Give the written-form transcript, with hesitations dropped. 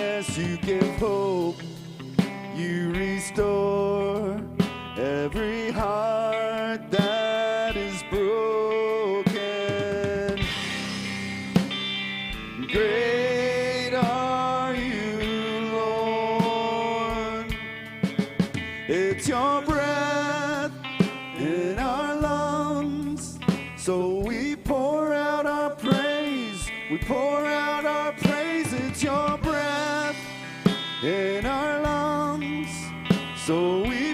kindness, you give hope, you restore every heart that is broken. Great are you, Lord. It's your breath in our lungs, so we pour out our praise. We pour out our praise. It's your breath in our lungs, so we